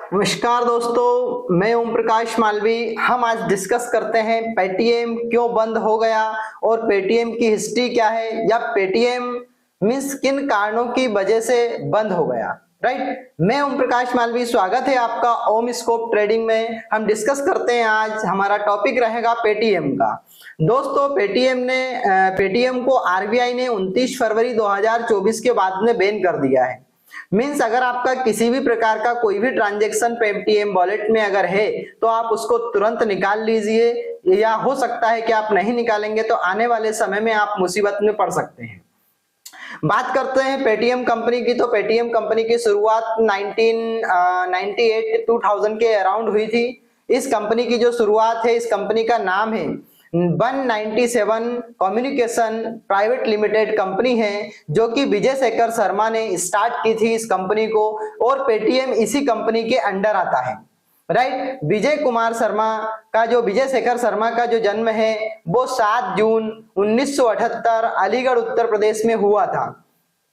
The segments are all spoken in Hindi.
नमस्कार दोस्तों, मैं ओम प्रकाश मालवी। हम आज डिस्कस करते हैं पेटीएम क्यों बंद हो गया और पेटीएम की हिस्ट्री क्या है, या पेटीएम मीन्स किन कारणों की वजह से बंद हो गया। राइट, मैं ओम प्रकाश मालवी, स्वागत है आपका ओम स्कोप ट्रेडिंग में। हम डिस्कस करते हैं, आज हमारा टॉपिक रहेगा पेटीएम का। दोस्तों, पेटीएम को आरबीआई ने 29 फरवरी 2024 के बाद में बैन कर दिया है। मीन्स अगर आपका किसी भी प्रकार का कोई भी ट्रांजैक्शन पेटीएम वॉलेट में अगर है तो आप उसको तुरंत निकाल लीजिए, या हो सकता है कि आप नहीं निकालेंगे तो आने वाले समय में आप मुसीबत में पड़ सकते हैं। बात करते हैं पेटीएम कंपनी की, तो पेटीएम कंपनी की शुरुआत 1998 2000 के अराउंड हुई थी। इस कंपनी की जो शुरुआत है, इस कंपनी का नाम है 197 कम्युनिकेशन प्राइवेट लिमिटेड कंपनी है, जो कि विजय शेखर शर्मा ने स्टार्ट की थी इस कंपनी को, और पेटीएम इसी कंपनी के अंडर आता है। राइट, विजय शेखर शर्मा का जो जन्म है वो 7 जून 1978 अलीगढ़ उत्तर प्रदेश में हुआ था।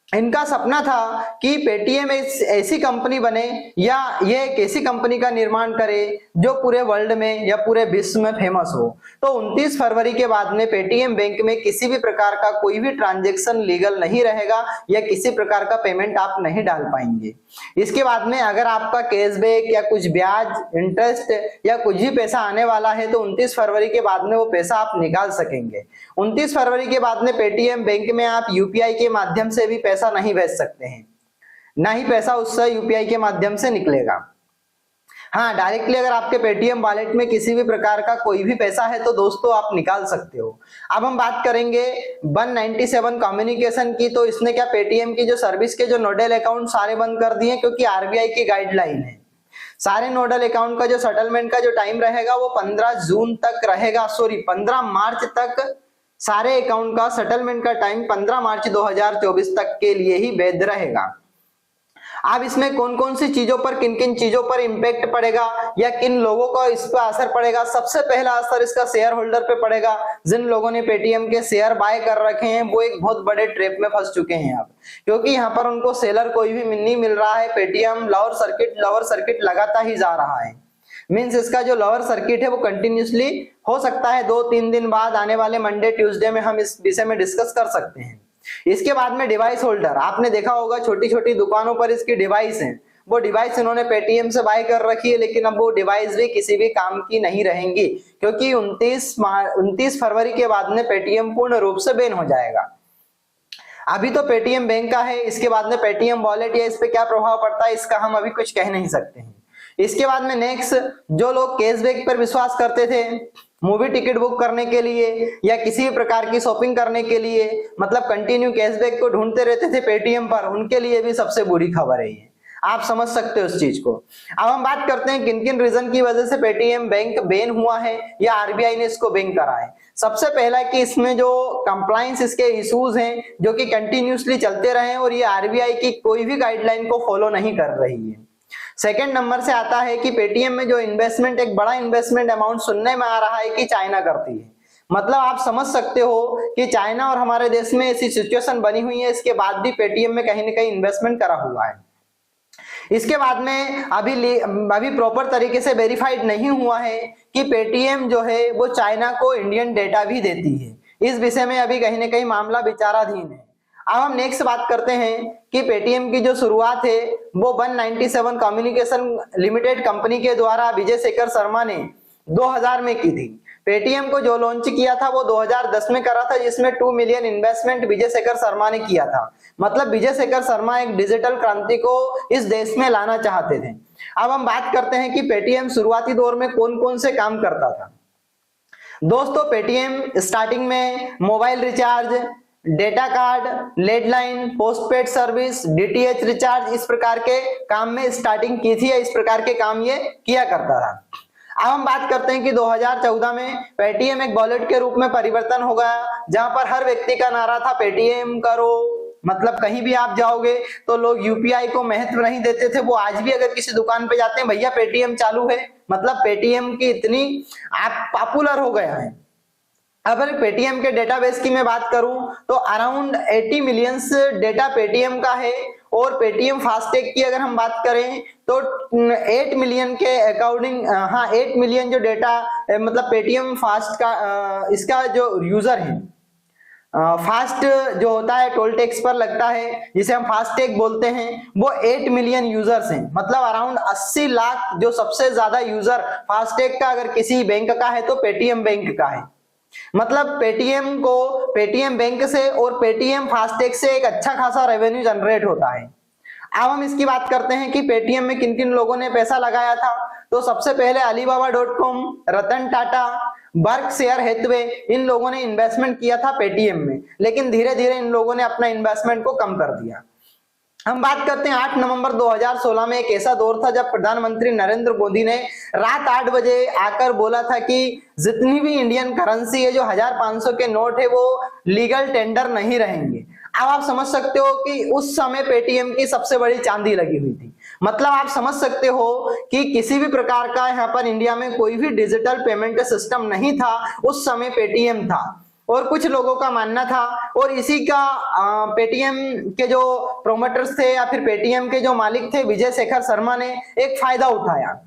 इनका सपना था कि पेटीएम ऐसी कंपनी बने, या ये एक ऐसी कंपनी का निर्माण करे जो पूरे वर्ल्ड में या पूरे विश्व में फेमस हो। तो 29 फरवरी के बाद में पेटीएम बैंक में किसी भी प्रकार का कोई भी ट्रांजैक्शन लीगल नहीं रहेगा, या किसी प्रकार का पेमेंट आप नहीं डाल पाएंगे। इसके बाद में अगर आपका कैशबैक या कुछ ब्याज, इंटरेस्ट या कुछ भी पैसा आने वाला है तो 29 फरवरी के बाद में वो पैसा आप निकाल सकेंगे। 29 फरवरी के बाद में पेटीएम बैंक में आप यूपीआई के माध्यम से भी पैसा नहीं भेज सकते हैं, ना ही पैसा उससे यूपीआई के माध्यम से निकलेगा। हाँ, डायरेक्टली अगर आपके पेटीएम वॉलेट में किसी भी प्रकार का कोई भी पैसा है तो दोस्तों आप निकाल सकते हो। अब हम बात करेंगे 197 कम्युनिकेशन की। तो इसने क्या, पेटीएम की जो सर्विस के जो नोडल अकाउंट सारे बंद कर दिए, क्योंकि आरबीआई की गाइडलाइन है। सारे नोडल अकाउंट का जो सेटलमेंट का जो टाइम रहेगा वो 15 जून तक रहेगा, 15 मार्च तक। सारे अकाउंट का सेटलमेंट का टाइम 15 मार्च 2024 तक के लिए ही वैध रहेगा। अब इसमें कौन कौन सी चीजों पर, किन किन चीजों पर इंपैक्ट पड़ेगा या किन लोगों को इस पर असर पड़ेगा। सबसे पहला असर इसका शेयर होल्डर पे पड़ेगा। जिन लोगों ने पेटीएम के शेयर बाय कर रखे हैं वो एक बहुत बड़े ट्रैप में फंस चुके हैं अब, क्योंकि यहाँ पर उनको सेलर कोई भी नहीं मिल रहा है। पेटीएम लोअर सर्किट लगाता ही जा रहा है। मीन्स इसका जो लोअर सर्किट है वो कंटिन्यूसली हो सकता है 2-3 दिन बाद, आने वाले मंडे ट्यूसडे में हम इस विषय में डिस्कस कर सकते हैं। इसके बाद में डिवाइस होल्डर, आपने देखा होगा छोटी छोटी दुकानों पर इसकी डिवाइस है, वो डिवाइस इन्होंने पेटीएम से बाय कर रखी है, लेकिन अब वो डिवाइस भी किसी भी काम की नहीं रहेंगी, क्योंकि 29 फरवरी के बाद में पेटीएम पूर्ण रूप से बैन हो जाएगा। अभी तो पेटीएम बैंक का है, इसके बाद में पेटीएम वॉलेट या इस पे क्या प्रभाव पड़ता है इसका हम अभी कुछ कह नहीं सकते हैं। इसके बाद में नेक्स्ट, जो लोग कैशबैक पर विश्वास करते थे मूवी टिकट बुक करने के लिए या किसी भी प्रकार की शॉपिंग करने के लिए, मतलब कंटिन्यू कैशबैक को ढूंढते रहते थे पेटीएम पर, उनके लिए भी सबसे बुरी खबर है ये। आप समझ सकते हो उस चीज को। अब हम बात करते हैं किन किन रीजन की वजह से पेटीएम बैंक बैन हुआ है या आरबीआई ने इसको बैन करा है। सबसे पहला कि इसमें जो कंप्लायंस इसके इश्यूज हैं जो कि कंटिन्यूसली चलते रहे और ये आरबीआई की कोई भी गाइडलाइन को फॉलो नहीं कर रही है। सेकंड नंबर से आता है कि पेटीएम में जो इन्वेस्टमेंट, एक बड़ा इन्वेस्टमेंट अमाउंट सुनने में आ रहा है कि चाइना करती है। मतलब आप समझ सकते हो कि चाइना और हमारे देश में ऐसी सिचुएशन बनी हुई है, इसके बाद भी पेटीएम में कहीं ना कहीं इन्वेस्टमेंट करा हुआ है। इसके बाद में अभी प्रॉपर तरीके से वेरीफाइड नहीं हुआ है कि पेटीएम जो है वो चाइना को इंडियन डेटा भी देती है। इस विषय में अभी कहीं ना कहीं मामला विचाराधीन है। अब हम नेक्स्ट बात करते हैं कि पेटीएम की जो शुरुआत है वो 197 कम्युनिकेशन लिमिटेड कंपनी के द्वारा विजय शेखर शर्मा ने 2000 में की थी। पेटीएम को जो लॉन्च किया था वो 2010 में करा था, जिसमें 2 मिलियन इन्वेस्टमेंट विजय शेखर शर्मा ने किया था। मतलब विजय शेखर शर्मा एक डिजिटल क्रांति को इस देश में लाना चाहते थे। अब हम बात करते हैं कि पेटीएम शुरुआती दौर में कौन कौन से काम करता था। दोस्तों, पेटीएम स्टार्टिंग में mobile recharge, data card, landline, postpaid service, DTH recharge, इस प्रकार के काम में स्टार्टिंग की थी, इस प्रकार के काम ये किया करता था। अब हम बात करते हैं कि 2014 में पेटीएम एक वॉलेट के रूप में परिवर्तन हो गया, जहां पर हर व्यक्ति का नारा था पेटीएम करो। मतलब कहीं भी आप जाओगे तो लोग यूपीआई को महत्व नहीं देते थे। वो आज भी अगर किसी दुकान पे जाते हैं, भैया पेटीएम चालू है, मतलब पेटीएम की इतनी आप पॉपुलर हो गया है। अगर पेटीएम के डेटाबेस की मैं बात करूं तो अराउंड 80 मिलियंस डेटा पेटीएम का है, और पेटीएम फास्टैग की अगर हम बात करें तो 8 मिलियन के अकॉर्डिंग 8 मिलियन जो डेटा मतलब पेटीएम फास्ट का इसका जो यूजर है, फास्ट जो होता है टोल टैक्स पर लगता है जिसे हम फास्टैग बोलते हैं, वो 8 मिलियन यूजर्स हैं। मतलब अराउंड 80 लाख जो सबसे ज्यादा यूजर फास्टैग का अगर किसी बैंक का है तो पेटीएम बैंक का है। मतलब पेटीएम को पेटीएम बैंक से और पेटीएम फास्टैग से एक अच्छा खासा रेवेन्यू जनरेट होता है। अब हम इसकी बात करते हैं कि पेटीएम में किन किन लोगों ने पैसा लगाया था। तो सबसे पहले Alibaba.com, Ratan Tata, Berkshire Hathaway, इन लोगों ने इन्वेस्टमेंट किया था पेटीएम में, लेकिन धीरे धीरे इन लोगों ने अपना इन्वेस्टमेंट को कम कर दिया। हम बात करते हैं 8 नवंबर 2016 में एक ऐसा दौर था जब प्रधानमंत्री नरेंद्र मोदी ने रात 8 बजे आकर बोला था कि जितनी भी इंडियन करेंसी है, जो 1500 के नोट है, वो लीगल टेंडर नहीं रहेंगे। अब आप समझ सकते हो कि उस समय पेटीएम की सबसे बड़ी चांदी लगी हुई थी। मतलब आप समझ सकते हो कि किसी भी प्रकार का यहाँ पर इंडिया में कोई भी डिजिटल पेमेंट सिस्टम नहीं था, उस समय पेटीएम था। और कुछ लोगों का मानना था, और इसी का पेटीएम के जो प्रोमोटर्स थे या फिर पेटीएम के जो मालिक थे विजय शेखर शर्मा ने एक फायदा उठाया।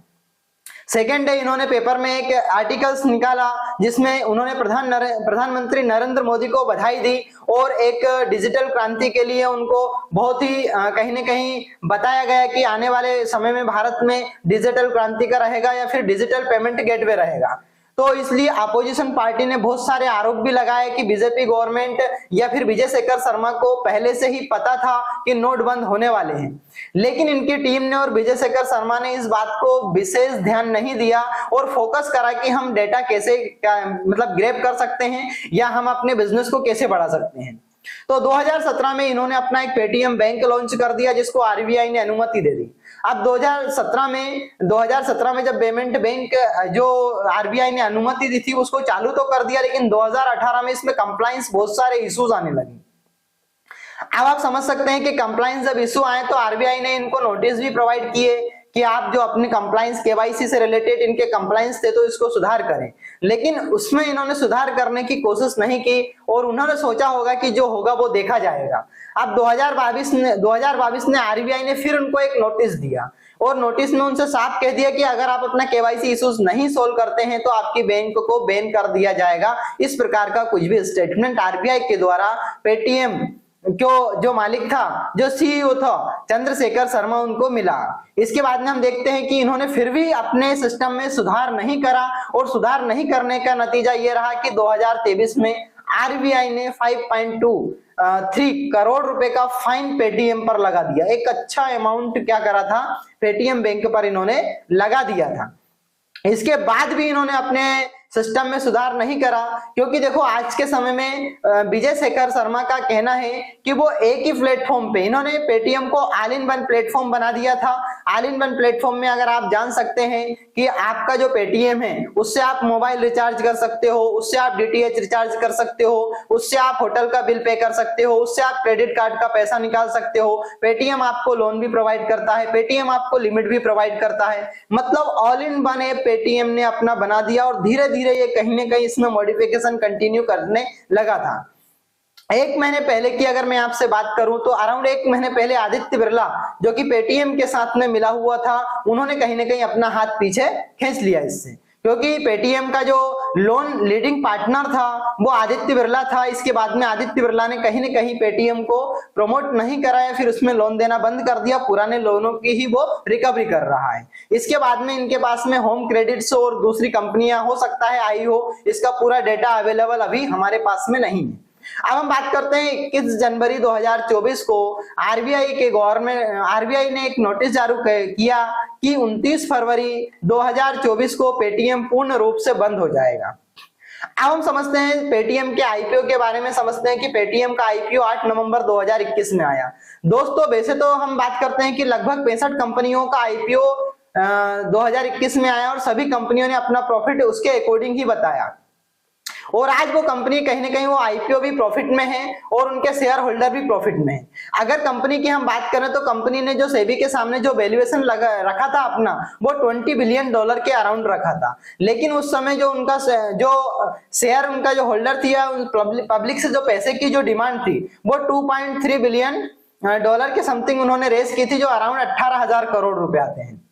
सेकेंड डे इन्होंने पेपर में एक आर्टिकल्स निकाला जिसमें उन्होंने प्रधानमंत्री नरेंद्र मोदी को बधाई दी और एक डिजिटल क्रांति के लिए उनको बहुत ही कहीं न कहीं बताया गया कि आने वाले समय में भारत में डिजिटल क्रांति का रहेगा या फिर डिजिटल पेमेंट गेटवे रहेगा। तो इसलिए अपोजिशन पार्टी ने बहुत सारे आरोप भी लगाए कि बीजेपी गवर्नमेंट या फिर विजय शेखर शर्मा को पहले से ही पता था कि नोट बंद होने वाले हैं, लेकिन इनकी टीम ने और विजय शेखर शर्मा ने इस बात को विशेष ध्यान नहीं दिया और फोकस करा कि हम डेटा कैसे मतलब ग्रैब कर सकते हैं या हम अपने बिजनेस को कैसे बढ़ा सकते हैं। तो 2017 में इन्होंने अपना एक पेटीएम बैंक लॉन्च कर दिया जिसको आरबीआई ने अनुमति दे दी। अब 2017 में जब पेमेंट बैंक जो आरबीआई ने अनुमति दी थी उसको चालू तो कर दिया, लेकिन 2018 में इसमें कंप्लायंस बहुत सारे इश्यूज आने लगे। अब आप समझ सकते हैं कि कंप्लायंस जब इशू आए तो आरबीआई ने इनको नोटिस भी प्रोवाइड किए कि आप जो अपने कंप्लायंस केवाईसी से रिलेटेड इनके कंप्लायंस थे तो इसको सुधार करें, लेकिन उसमें इन्होंने सुधार करने की कोशिश नहीं की और उन्होंने सोचा होगा कि जो होगा वो देखा जाएगा। अब 2022 में आरबीआई ने फिर उनको एक नोटिस दिया और नोटिस में उनसे साफ कह दिया कि अगर आप अपना केवाईसी इश्यूज नहीं सोल्व करते हैं तो आपकी बैंक को बैन कर दिया जाएगा। इस प्रकार का कुछ भी स्टेटमेंट आरबीआई के द्वारा पेटीएम जो मालिक था, जो सीईओ था चंद्रशेखर शर्मा, उनको मिला। इसके बाद में हम देखते हैं कि इन्होंने फिर भी अपने सिस्टम में सुधार नहीं करा और सुधार नहीं करने का नतीजा ये रहा कि 2023 में आरबीआई ने 5.23 करोड़ रुपए का फाइन पेटीएम पर लगा दिया। एक अच्छा अमाउंट क्या करा था, पेटीएम बैंक पर इन्होंने लगा दिया था। इसके बाद भी इन्होंने अपने सिस्टम में सुधार नहीं करा, क्योंकि देखो आज के समय में विजय शेखर शर्मा का कहना है कि वो एक ही प्लेटफॉर्म पे इन्होंने पेटीएम को ऑल इन वन प्लेटफॉर्म बना दिया था। ऑल इन वन प्लेटफॉर्म में अगर आप जान सकते हैं कि आपका जो पेटीएम है उससे आप मोबाइल रिचार्ज कर सकते हो, उससे आप डीटीएच रिचार्ज कर सकते हो, उससे आप होटल का बिल पे कर सकते हो, उससे आप क्रेडिट कार्ड का पैसा निकाल सकते हो। पेटीएम आपको लोन भी प्रोवाइड करता है, पेटीएम आपको लिमिट भी प्रोवाइड करता है। मतलब all in one app Paytm ने अपना बना दिया और धीरे धीरे ये कहीं ना कहीं इसमें मॉडिफिकेशन कंटिन्यू करने लगा था। एक महीने पहले की अगर मैं आपसे बात करूं तो अराउंड एक महीने पहले आदित्य बिरला जो कि पेटीएम के साथ में मिला हुआ था, उन्होंने कहीं ना कहीं अपना हाथ पीछे खींच लिया इससे, क्योंकि पेटीएम का जो लोन लीडिंग पार्टनर था वो आदित्य बिरला था। इसके बाद में आदित्य बिरला ने कहीं ना कहीं पेटीएम को प्रमोट नहीं कराया, फिर उसमें लोन देना बंद कर दिया, पुराने लोनों की ही वो रिकवरी कर रहा है। इसके बाद में इनके पास में होम क्रेडिट्स और दूसरी कंपनियां हो सकता है आई हो, इसका पूरा डेटा अवेलेबल अभी हमारे पास में नहीं है। अब हम बात करते हैं 21 जनवरी 2024 को आरबीआई ने एक नोटिस जारी किया कि 29 फरवरी 2024 को पेटीएम पूर्ण रूप से बंद हो जाएगा। अब हम समझते हैं पेटीएम के आईपीओ के बारे में, समझते हैं कि पेटीएम का आईपीओ 8 नवंबर 2021 में आया। दोस्तों वैसे तो हम बात करते हैं कि लगभग 65 कंपनियों का आईपीओ 2021 में आया और सभी कंपनियों ने अपना प्रॉफिट उसके अकॉर्डिंग ही बताया। और आज वो कंपनी कहीं ना कहीं वो आईपीओ भी प्रॉफिट में है और उनके शेयर होल्डर भी प्रॉफिट में है। अगर कंपनी की हम बात करें तो कंपनी ने जो सेबी के सामने जो वैल्यूएशन रखा था अपना, वो $20 बिलियन के अराउंड रखा था, लेकिन उस समय जो उनका जो शेयर उनका जो होल्डर थी, पब्लिक से जो पैसे की जो डिमांड थी वो $2.3 बिलियन के समथिंग उन्होंने रेस की थी, जो अराउंड 18,000 करोड़ रुपए आते हैं।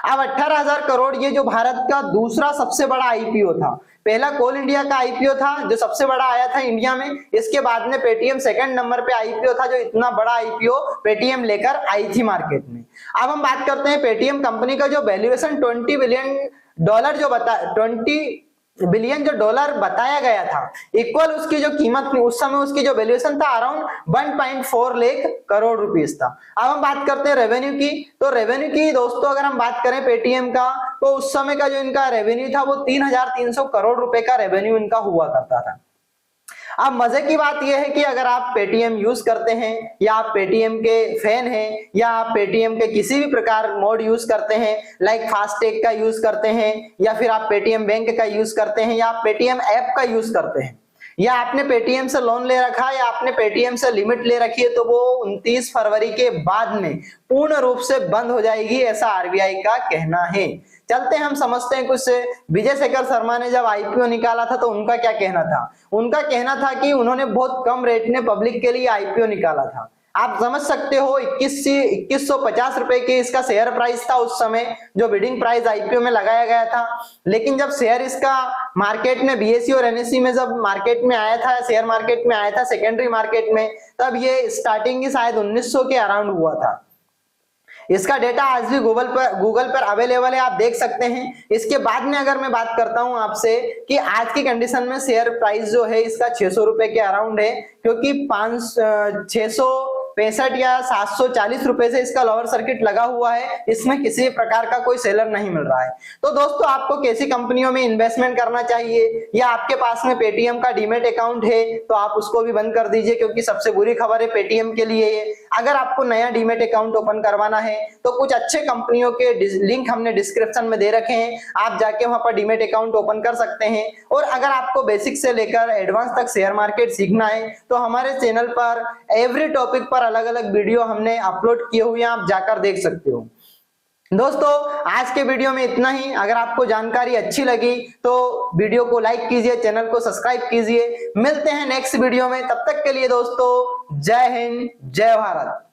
अब 18,000 करोड़ ये जो भारत का दूसरा सबसे बड़ा आईपीओ था। पहला कोल इंडिया का आईपीओ था जो सबसे बड़ा आया था इंडिया में, इसके बाद में पेटीएम सेकंड नंबर पे आईपीओ था, जो इतना बड़ा आईपीओ पेटीएम लेकर आई थी मार्केट में। अब हम बात करते हैं पेटीएम कंपनी का जो वैल्यूएशन $20 बिलियन जो डॉलर बताया गया था, इक्वल उसकी जो कीमत थी उस समय, उसकी जो वैल्यूएशन था अराउंड 1.4 लाख करोड़ रुपीस था। अब हम बात करते हैं रेवेन्यू की। तो रेवेन्यू की दोस्तों अगर हम बात करें पेटीएम का, तो उस समय का जो इनका रेवेन्यू था वो 3,300 करोड़ रुपए का रेवेन्यू इनका हुआ करता था। अब मजे की बात यह है कि अगर आप पेटीएम यूज करते हैं, या आप पेटीएम के फैन हैं, या आप पेटीएम के किसी भी प्रकार मोड यूज करते हैं, लाइक फास्टैग का यूज करते हैं, या फिर आप पेटीएम बैंक का यूज करते हैं, या आप पेटीएम ऐप का यूज करते हैं, या आपने पेटीएम से लोन ले रखा है, या आपने पेटीएम से लिमिट ले रखी है, तो वो 29 फरवरी के बाद में पूर्ण रूप से बंद हो जाएगी, ऐसा आरबीआई का कहना है। चलते हम समझते हैं कुछ से। विजय शेखर शर्मा ने जब आईपीओ निकाला था तो उनका क्या कहना था? उनका कहना था कि उन्होंने बहुत कम रेट में पब्लिक के लिए आईपीओ निकाला था। आप समझ सकते हो 2150 रुपए के इसका शेयर प्राइस था उस समय, जो बिडिंग प्राइस आईपीओ में लगाया गया था। लेकिन जब शेयर इसका मार्केट में बीएसई और एनएसई में जब मार्केट में आया था, शेयर मार्केट में आया था सेकेंडरी मार्केट में, तब ये स्टार्टिंग ही शायद 1900 के अराउंड हुआ था। इसका डेटा आज भी गूगल पर अवेलेबल है, आप देख सकते हैं। इसके बाद में अगर मैं बात करता हूं आपसे कि आज की कंडीशन में शेयर प्राइस जो है इसका 600 रुपए के अराउंड है, क्योंकि 665 या 740 रुपए से इसका लोअर सर्किट लगा हुआ है, इसमें किसी प्रकार का कोई सेलर नहीं मिल रहा है। तो दोस्तों आपको कैसी कंपनियों में इन्वेस्टमेंट करना चाहिए, या आपके पास में पेटीएम का डीमेट अकाउंट है तो आप उसको भी बंद कर दीजिए, क्योंकि सबसे बुरी खबर है पेटीएम के लिए ये। अगर आपको नया डीमेट अकाउंट ओपन करवाना है तो कुछ अच्छे कंपनियों के लिंक हमने डिस्क्रिप्शन में दे रखे हैं, आप जाके वहां पर डीमेट अकाउंट ओपन कर सकते हैं। और अगर आपको बेसिक से लेकर एडवांस तक शेयर मार्केट सीखना है तो हमारे चैनल पर एवरी टॉपिक पर अलग अलग वीडियो हमने अपलोड किए हुए हैं, आप जाकर देख सकते हो। दोस्तों आज के वीडियो में इतना ही। अगर आपको जानकारी अच्छी लगी तो वीडियो को लाइक कीजिए, चैनल को सब्सक्राइब कीजिए। मिलते हैं नेक्स्ट वीडियो में, तब तक के लिए दोस्तों जय हिंद, जय भारत।